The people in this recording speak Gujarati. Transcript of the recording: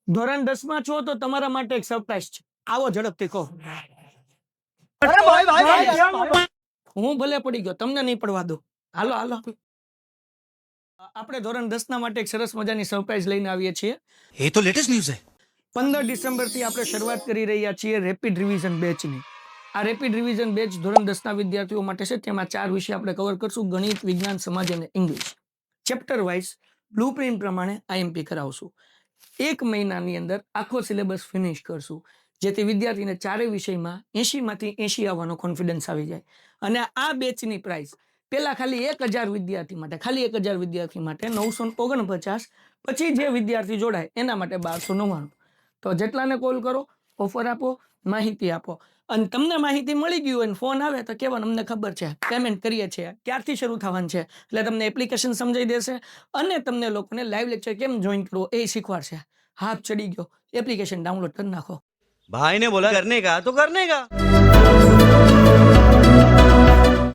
ધોરણ 10 માં છો તો તમારા માટે એક સરપ્રાઈઝ છે. આવો ઝડપથી કહો. હું ભલે પડી ગયો, તમને નહીં પડવા દો. હાલો હાલો. આપણે ધોરણ 10 ના માટે એક સરસ મજાની સરપ્રાઈઝ લઈને આવીએ છીએ. ये तो लेटेस्ट न्यूज है. 15 ડિસેમ્બર થી આપણે શરૂઆત કરી રહ્યા છીએ રેપિડ રિવિઝન બેચની. આ રેપિડ રિવિઝન બેચ ધોરણ 10 ના વિદ્યાર્થીઓ માટે છે. તેમાં 4 વિષય આપણે કવર કરશું: ગણિત, વિજ્ઞાન, સમાજ અને ઇંગ્લિશ. ચેપ્ટર વાઇઝ બ્લુપ્રિન્ટ પ્રમાણે આઈએમપી કરાવશું. 1 મહિનાની અંદર આખો સિલેબસ ફિનિશ કરશું, જેથી વિદ્યાર્થીને ચારેય વિષયમાં 80 માંથી 80 આવવાનો કોન્ફિડન્સ આવી જાય. અને આ બેચની પ્રાઇસ પેલા ખાલી 1000 વિદ્યાર્થી માટે 949, પછી જે વિદ્યાર્થી જોડાય એના માટે 1299. તો જેટલાને કોલ કરો, ઓફર આપો, માહિતી આપો. અને તમને માહિતી મળી ગઈ હોય, ફોન આવે તો કહેવાનું અમને ખબર છે, પેમેન્ટ કરીએ છીએ, ક્યારથી શરૂ થવાનું છે. એટલે તમને એપ્લિકેશન સમજાઈ દેશે અને તમને લોકોને લાઈવ લેક્ચર કેમ જોઈન કરવો એ શીખવાડશે. હાથ ચડી ગયો, એપ્લિકેશન ડાઉનલોડ કરી નાખો. भाई ने बोला करने का तो करने का.